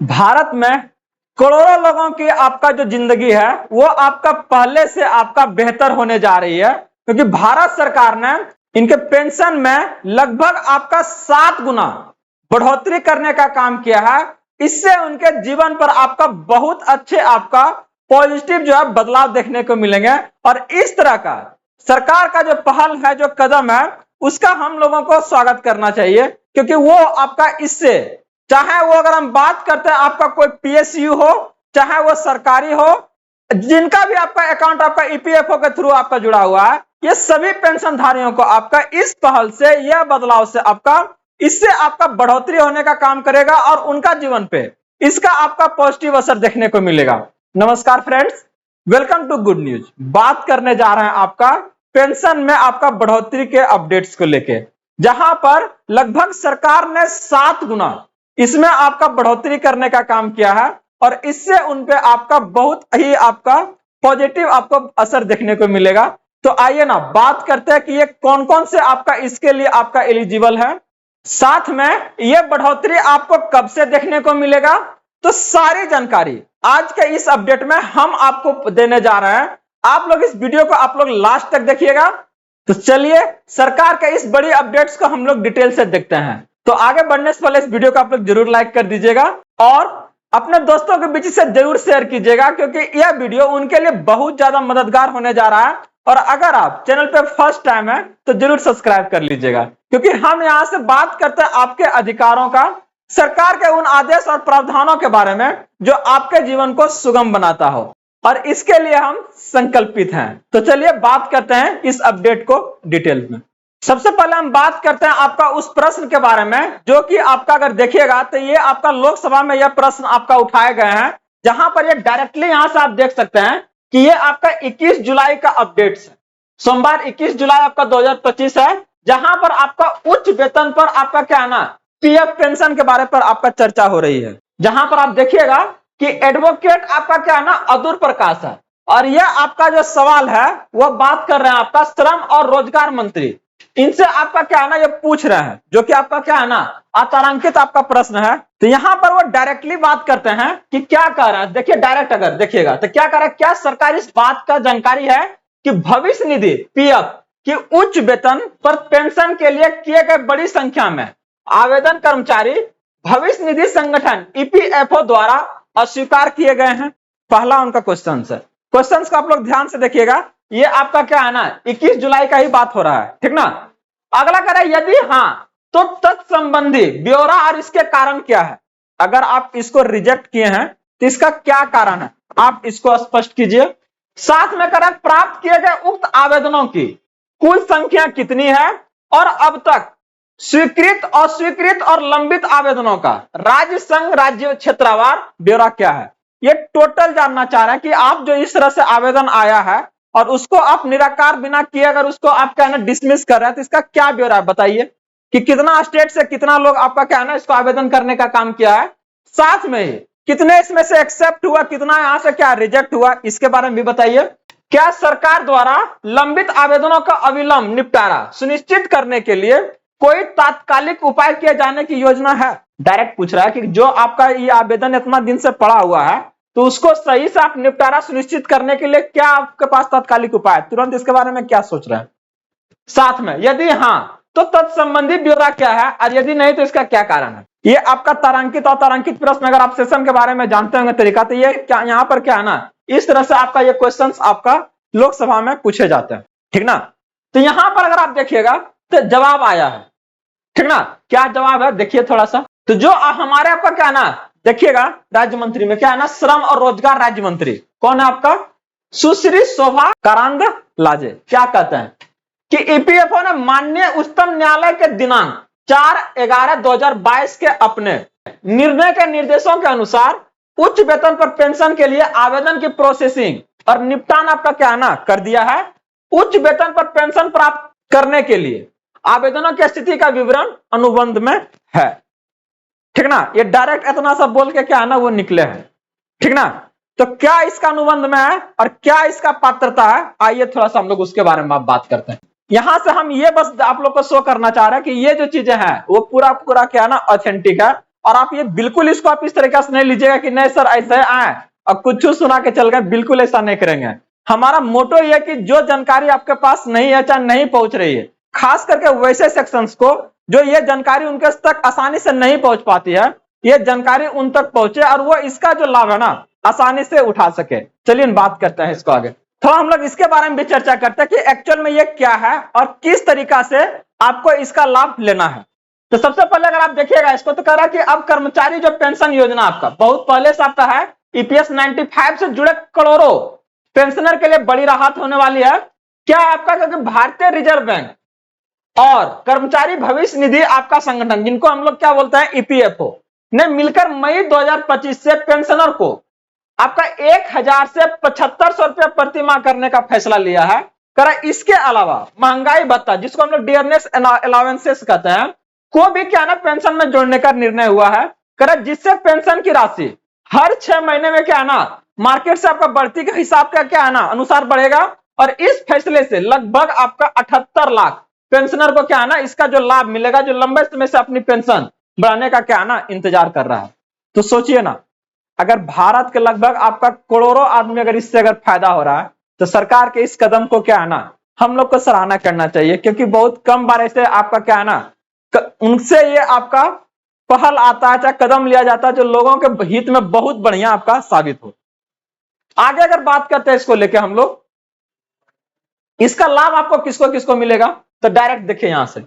भारत में करोड़ों लोगों की आपका जो जिंदगी है वो आपका पहले से आपका बेहतर होने जा रही है, क्योंकि भारत सरकार ने इनके पेंशन में लगभग आपका 7 गुना बढ़ोतरी करने का काम किया है। इससे उनके जीवन पर आपका बहुत अच्छे आपका पॉजिटिव जो है बदलाव देखने को मिलेंगे। और इस तरह का सरकार का जो पहल है, जो कदम है, उसका हम लोगों को स्वागत करना चाहिए, क्योंकि वो आपका इससे, चाहे वो अगर हम बात करते हैं आपका कोई पीएसयू हो, चाहे वो सरकारी हो, जिनका भी आपका अकाउंट आपका ईपीएफओ के थ्रू आपका जुड़ा हुआ है, ये सभी पेंशन धारियों को आपका इस पहल से, यह बदलाव से आपका, इससे आपका बढ़ोतरी होने का काम करेगा और उनका जीवन पे इसका आपका पॉजिटिव असर देखने को मिलेगा। नमस्कार friends, welcome to good news. बात करने जा रहे हैं आपका पेंशन में आपका बढ़ोतरी के अपडेट्स को लेके, जहां पर लगभग सरकार ने 7 गुना इसमें आपका बढ़ोतरी करने का काम किया है और इससे उन पे आपका बहुत ही आपका पॉजिटिव आपको असर देखने को मिलेगा। तो आइए ना बात करते हैं कि ये कौन कौन से आपका इसके लिए आपका एलिजिबल है, साथ में ये बढ़ोतरी आपको कब से देखने को मिलेगा। तो सारी जानकारी आज के इस अपडेट में हम आपको देने जा रहे हैं। आप लोग इस वीडियो को आप लोग लास्ट तक देखिएगा। तो चलिए सरकार के इस बड़ी अपडेट्स को हम लोग डिटेल से देखते हैं। तो आगे बढ़ने से पहले इस वीडियो को आप लोग जरूर लाइक कर दीजिएगा और अपने दोस्तों के बीच से जरूर शेयर कीजिएगा, क्योंकि यह वीडियो उनके लिए बहुत ज्यादा मददगार होने जा रहा है। और अगर आप चैनल पे फर्स्ट टाइम है तो जरूर सब्सक्राइब कर लीजिएगा, क्योंकि हम यहां से बात करते हैं आपके अधिकारों का, सरकार के उन आदेश और प्रावधानों के बारे में जो आपके जीवन को सुगम बनाता हो, और इसके लिए हम संकल्पित हैं। तो चलिए बात करते हैं इस अपडेट को डिटेल में। सबसे पहले हम बात करते हैं आपका उस प्रश्न के बारे में जो कि आपका अगर देखिएगा तो ये आपका लोकसभा में यह प्रश्न आपका उठाए गए हैं, जहां पर ये डायरेक्टली यहां से आप देख सकते हैं कि ये आपका 21 जुलाई का अपडेट है। सोमवार 21 जुलाई आपका 2025 है, जहां पर आपका उच्च वेतन पर आपका क्या है ना, पीएफ पेंशन के बारे पर आपका चर्चा हो रही है। जहां पर आप देखिएगा कि एडवोकेट आपका क्या है ना, अदूर प्रकाश है, और यह आपका जो सवाल है वह बात कर रहे हैं आपका श्रम और रोजगार मंत्री। इनसे आपका क्या है ना, ये पूछ रहे हैं, जो कि आपका क्या है ना, अतारांकित आपका प्रश्न है। तो यहां पर वो डायरेक्टली बात करते हैं कि क्या कह रहा है। देखिए डायरेक्ट अगर देखिएगा तो क्या कह रहा है, क्या सरकार इस बात का जानकारी है कि भविष्य निधि पीएफ की उच्च वेतन पर पेंशन के लिए किए गए बड़ी संख्या में आवेदन कर्मचारी भविष्य निधि संगठन ईपीएफओ द्वारा अस्वीकार किए गए हैं। पहला उनका क्वेश्चन है। क्वेश्चन को आप लोग ध्यान से देखिएगा, ये आपका क्या है ना 21 जुलाई का ही बात हो रहा है, ठीक ना। अगला कह रहा है यदि हाँ तो तत्संबंधी ब्यौरा और इसके कारण क्या है। अगर आप इसको रिजेक्ट किए हैं तो इसका क्या कारण है, आप इसको स्पष्ट कीजिए। साथ में कह रहा है प्राप्त किए गए उक्त आवेदनों की कुल संख्या कितनी है और अब तक स्वीकृत, अस्वीकृत और लंबित आवेदनों का राज्य संघ राज्य क्षेत्रवार ब्यौरा क्या है। ये टोटल जानना चाह रहे हैं कि आप जो इस तरह से आवेदन आया है और उसको आप निराकार बिना किए अगर उसको आप क्या है ना डिसमिस कर रहे हैं, तो इसका क्या ब्यौरा है बताइए कि कितना स्टेट से कितना लोग आपका क्या है ना इसको आवेदन करने का काम किया है। साथ में ही कितने इसमें से एक्सेप्ट हुआ, कितना यहां से क्या रिजेक्ट हुआ, इसके बारे में भी बताइए। क्या सरकार द्वारा लंबित आवेदनों का अविलंब निपटारा सुनिश्चित करने के लिए कोई तात्कालिक उपाय किए जाने की योजना है। डायरेक्ट पूछ रहा है कि जो आपका ये आवेदन इतना दिन से पड़ा हुआ है तो उसको सही से आप निपटारा सुनिश्चित करने के लिए क्या आपके पास तात्कालिक उपाय है, तुरंत इसके बारे में क्या सोच रहे हैं। साथ में यदि हाँ तो तत्संबंधी ब्यौरा क्या है और यदि नहीं तो इसका क्या कारण है। ये आपका तारांकित और तारांकित प्रश्न अगर आप सेशन के बारे में जानते होंगे तरीका, तो ये क्या यहाँ पर क्या है ना, इस तरह से आपका ये क्वेश्चन आपका लोकसभा में पूछे जाते हैं, ठीक ना। तो यहां पर अगर आप देखिएगा तो जवाब आया है, ठीक ना। क्या जवाब है देखिए थोड़ा सा। तो जो हमारे आपका क्या है ना, देखिएगा राज्य मंत्री में क्या है ना, श्रम और रोजगार राज्य मंत्री कौन है आपका, सुश्री शोभा करांदलाजे। क्या कहते हैं कि ईपीएफओ ने माननीय उच्चतम न्यायालय के दिनांक 4/11/2022 के अपने निर्णय के निर्देशों के अनुसार उच्च वेतन पर पेंशन के लिए आवेदन की प्रोसेसिंग और निपटान आपका क्या है ना कर दिया है। उच्च वेतन पर पेंशन प्राप्त करने के लिए आवेदनों की स्थिति का विवरण अनुबंध में है, ठीक ना। ये डायरेक्ट इतना सब बोल के क्या है ना वो निकले हैं, ठीक ना। तो क्या इसका अनुबंध में है और क्या इसका पात्रता है, आइए थोड़ा सा हम लोग उसके बारे में बात करते हैं। यहां से हम ये बस आप लोग को शो करना चाह रहे हैं कि ये जो चीजें हैं वो पूरा पूरा क्या है ना ऑथेंटिक है और आप ये बिल्कुल इसको आप इस तरीके से नहीं लीजिएगा कि नहीं सर ऐसे आए और कुछ सुना के चल गए, बिल्कुल ऐसा नहीं करेंगे। हमारा मोटो ये कि जो जानकारी आपके पास नहीं है, चाहे नहीं पहुंच रही है, खास करके वैसे सेक्शंस को जो ये जानकारी उनके तक आसानी से नहीं पहुंच पाती है, ये जानकारी उन तक पहुंचे और वो इसका जो लाभ है ना आसानी से उठा सके। चलिए बात करते हैं इसको आगे, थोड़ा हम लोग इसके बारे में भी चर्चा करते हैं कि एक्चुअल में ये क्या है और किस तरीका से आपको इसका लाभ लेना है। तो सबसे पहले अगर आप देखिएगा इसको, तो कह रहा है कि अब कर्मचारी जो पेंशन योजना आपका बहुत पहले से आपका है, ईपीएस 95 से जुड़े करोड़ों पेंशनर के लिए बड़ी राहत होने वाली है। क्या आपका, क्योंकि भारतीय रिजर्व बैंक और कर्मचारी भविष्य निधि आपका संगठन, जिनको हम लोग क्या बोलते हैं ईपीएफओ, ने मिलकर मई 2025 से पेंशनर को आपका 1000 से 7500 रुपया प्रति माह करने का फैसला लिया है। करा इसके अलावा महंगाई भत्ता, जिसको हम लोग डियरनेस अलाउंसेस कहते हैं, को भी क्या ना पेंशन में जोड़ने का निर्णय हुआ है। करा जिससे पेंशन की राशि हर 6 महीने में क्या ना मार्केट से आपका बढ़ती के हिसाब का क्या है ना अनुसार बढ़ेगा। और इस फैसले से लगभग आपका 78 लाख पेंशनर को क्या है ना इसका जो लाभ मिलेगा, जो लंबे समय से अपनी पेंशन बढ़ाने का क्या है ना इंतजार कर रहा है। तो सोचिए ना, अगर भारत के लगभग आपका करोड़ों आदमी अगर इससे अगर फायदा हो रहा है, तो सरकार के इस कदम को क्या है ना हम लोग को सराहना करना चाहिए, क्योंकि बहुत कम बार ऐसे आपका क्या है ना उनसे ये आपका पहल आता है, चाहे कदम लिया जाता है जो लोगों के हित में बहुत बढ़िया आपका साबित हो। आगे अगर बात करते हैं इसको लेके हम लोग, इसका लाभ आपको किसको किसको मिलेगा, तो डायरेक्ट देखिए यहां से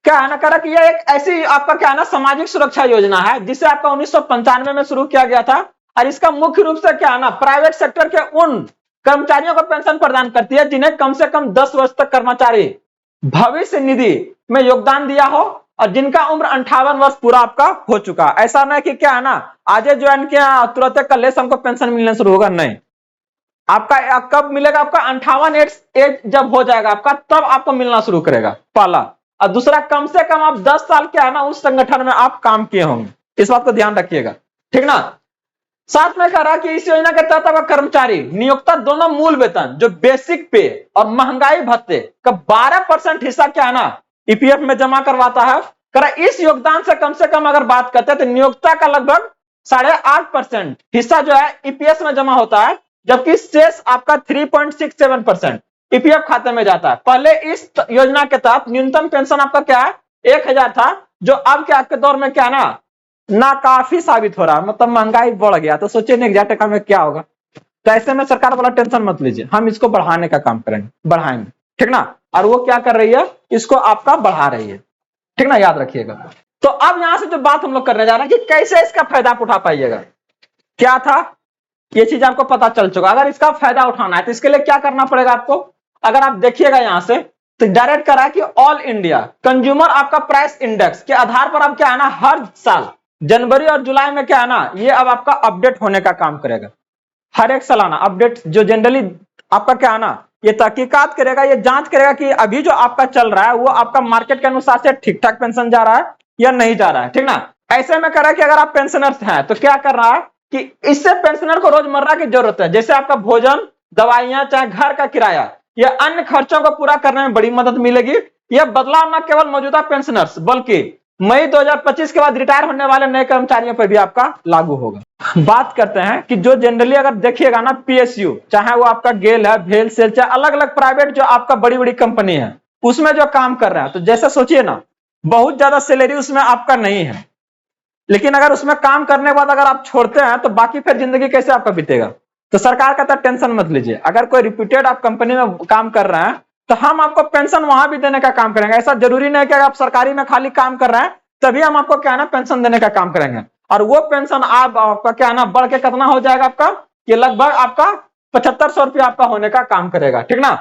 क्या है ना, करा कि यह एक ऐसी आपका क्या है ना सामाजिक सुरक्षा योजना है जिसे आपका 1995 में शुरू किया गया था। और इसका मुख्य रूप से क्या है ना प्राइवेट सेक्टर के उन कर्मचारियों को पेंशन प्रदान करती है जिन्हें कम से कम 10 वर्ष तक कर्मचारी भविष्य निधि में योगदान दिया हो और जिनका उम्र 58 वर्ष पूरा आपका हो चुका। ऐसा नहीं कि क्या है ना आज ज्वाइन किया तुरंत कल से हमको पेंशन मिलने शुरू होगा, नहीं। आपका कब मिलेगा, आपका 58 एज जब हो जाएगा आपका, तब आपको मिलना शुरू करेगा, पहला। और दूसरा, कम से कम आप 10 साल क्या है ना उस संगठन में आप काम किए होंगे, इस बात को ध्यान रखिएगा, ठीक ना। साथ में कह रहा कि इस योजना के तहत आपका कर्मचारी नियोक्ता दोनों मूल वेतन जो बेसिक पे और महंगाई भत्ते का 12% हिस्सा क्या है ना ईपीएफ में जमा करवाता है। कह रहा इस योगदान से कम अगर बात करते हैं तो नियोक्ता का लगभग 8.5% हिस्सा जो है ईपीएस में जमा होता है, जबकि शेष आपका 3.67% ईपीएफ खाते में जाता है। पहले इस योजना के तहत न्यूनतम पेंशन आपका क्या है 1000 था, जो अब के आपके दौर में क्या ना काफी साबित हो रहा है, मतलब महंगाई बढ़ गया। तो सोचिए ना 1000 टका में क्या होगा। तो ऐसे में सरकार वाला टेंशन मत लीजिए, हम इसको बढ़ाने का काम करेंगे, बढ़ाएंगे, ठीक ना। और वो क्या कर रही है, इसको आपका बढ़ा रही है, ठीक ना, याद रखिएगा। तो अब यहां से जो बात हम लोग करने जा रहे हैं कि कैसे इसका फायदा आप उठा पाइएगा, क्या था ये चीज आपको पता चल चुका। अगर इसका फायदा उठाना है तो इसके लिए क्या करना पड़ेगा आपको, अगर आप देखिएगा यहां से तो डायरेक्ट करा कि ऑल इंडिया कंज्यूमर आपका प्राइस इंडेक्स के आधार पर आप क्या है ना हर साल जनवरी और जुलाई में क्या है ना ये अब आपका अपडेट होने का काम करेगा। हर एक सालाना अपडेट जो जनरली आपका क्या है ना ये तहकीकात करेगा, ये जांच करेगा कि अभी जो आपका चल रहा है वो आपका मार्केट के अनुसार से ठीक ठाक पेंशन जा रहा है या नहीं जा रहा है, ठीक ना। ऐसे में कह रहा है कि अगर आप पेंशनर्स हैं तो क्या कर रहा है कि इससे पेंशनर को रोजमर्रा की जरूरत है, जैसे आपका भोजन, दवाइयां, चाहे घर का किराया या अन्य खर्चों को पूरा करने में बड़ी मदद मिलेगी। यह बदलाव न केवल मौजूदा पेंशनर्स बल्कि मई 2025 के बाद रिटायर होने वाले नए कर्मचारियों पर भी आपका लागू होगा। बात करते हैं कि जो जनरली अगर देखिएगा ना पीएसयू, चाहे वो आपका गेल है, भेल सेल, चाहे अलग अलग प्राइवेट जो आपका बड़ी बड़ी कंपनी है उसमें जो काम कर रहे हैं, तो जैसे सोचिए ना बहुत ज्यादा सैलरी उसमें आपका नहीं है, लेकिन अगर उसमें काम करने के बाद अगर आप छोड़ते हैं तो बाकी फिर जिंदगी कैसे आपका बीतेगा। तो सरकार कहता है टेंशन मत लीजिए, अगर कोई रिप्यूटेड आप कंपनी में काम कर रहे हैं तो हम आपको पेंशन वहां भी देने का काम करेंगे। ऐसा जरूरी नहीं कि आप सरकारी में खाली काम कर रहे हैं तभी हम आपको क्या है ना पेंशन देने का काम करेंगे। और वो पेंशन आपका क्या है ना बढ़ के कितना हो जाएगा आपका, ये लगभग आपका 7500 रुपया आपका होने का काम करेगा, ठीक ना।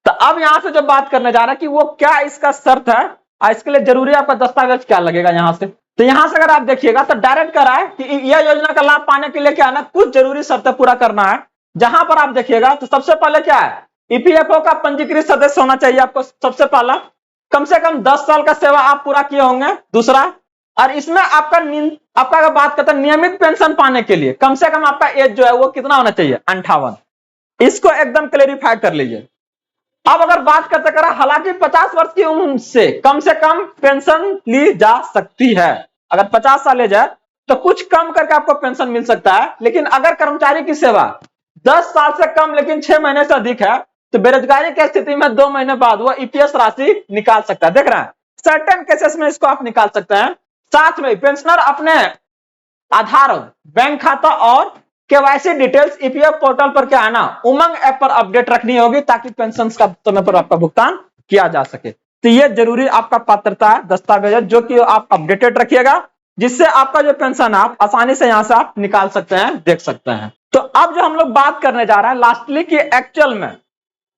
तो अब यहां से जो बात करने जा रहा है कि वो क्या इसका शर्त है, इसके लिए जरूरी आपका दस्तावेज क्या लगेगा यहां से। तो यहां से अगर आप देखिएगा तो डायरेक्ट कर रहा है कि यह योजना का लाभ पाने के लिए क्या है ना कुछ जरूरी शर्तें पूरा करना है। जहां पर आप देखिएगा तो सबसे पहले क्या है, ईपीएफओ का पंजीकृत सदस्य होना चाहिए आपको, सबसे पहला। कम से कम 10 साल का सेवा आप पूरा किए होंगे, दूसरा। और इसमें आपका अगर बात करते हैं नियमित पेंशन पाने के लिए कम से कम आपका एज जो है वो कितना होना चाहिए 58। इसको एकदम क्लेरिफाई कर लीजिए। अब अगर बात करते करा, हालांकि 50 वर्ष की उम्र से कम पेंशन ली जा सकती है। अगर 50 साल एज है तो कुछ कम करके आपको पेंशन मिल सकता है। लेकिन अगर कर्मचारी की सेवा 10 साल से कम लेकिन 6 महीने से अधिक है तो बेरोजगारी की स्थिति में 2 महीने बाद वो ईपीएस राशि निकाल सकता है। देख रहे हैं, सर्टेन केसेस में इसको आप निकाल सकते हैं। साथ में पेंशनर अपने आधार, बैंक खाता और केवाईसी डिटेल्स ईपीएफ पोर्टल पर क्या है ना, उमंग ऐप पर अपडेट रखनी होगी ताकि पेंशन का समय पर आपका भुगतान किया जा सके। तो ये जरूरी आपका पात्रता है, दस्तावेज है, जो कि आप अपडेटेड रखिएगा, जिससे आपका जो पेंशन आप आसानी से यहां से आप निकाल सकते हैं, देख सकते हैं। तो अब जो हम लोग बात करने जा रहे हैं लास्टली कि एक्चुअल में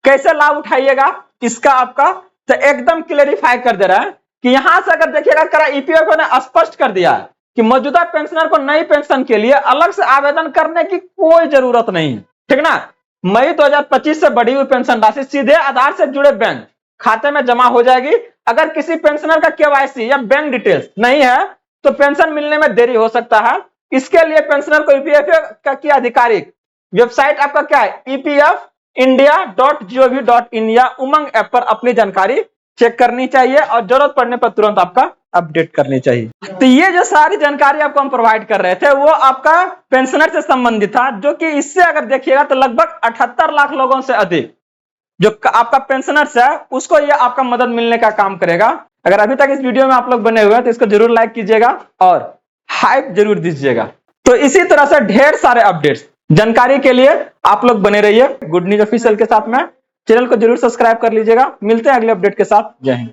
कैसे लाभ उठाइएगा इसका, आपका तो एकदम क्लेरिफाई कर दे रहा है कि यहां से अगर देखिएगा ईपीएफ ने स्पष्ट कर दिया है कि मौजूदा पेंशनर को नई पेंशन के लिए अलग से आवेदन करने की कोई जरूरत नहीं है, ठीक ना। मई 2025 से बढ़ी हुई पेंशन राशि सीधे आधार से जुड़े बैंक खाते में जमा हो जाएगी। अगर किसी पेंशनर का केवाईसी या बैंक डिटेल्स नहीं है तो पेंशन मिलने में देरी हो सकता है। इसके लिए पेंशनर को ईपीएफ की आधिकारिक वेबसाइट आपका क्या है, epfindia.gov.in या उमंग ऐप पर अपनी जानकारी चेक करनी चाहिए और जरूरत पड़ने पर तुरंत आपका अपडेट करनी चाहिए। तो ये जो सारी जानकारी आपको हम प्रोवाइड कर रहे थे वो आपका पेंशनर से संबंधित था, जो कि इससे अगर देखिएगा तो लगभग 78 लाख लोगों से अधिक जो आपका पेंशनर्स है उसको ये आपका मदद मिलने का काम करेगा। अगर अभी तक इस वीडियो में आप लोग बने हुए हैं तो इसको जरूर लाइक कीजिएगा और हाइप जरूर दीजिएगा। तो इसी तरह से ढेर सारे अपडेट्स जानकारी के लिए आप लोग बने रहिए गुड न्यूज ऑफिशियल के साथ में। चैनल को जरूर सब्सक्राइब कर लीजिएगा। मिलते हैं अगले अपडेट के साथ। जय हिंद।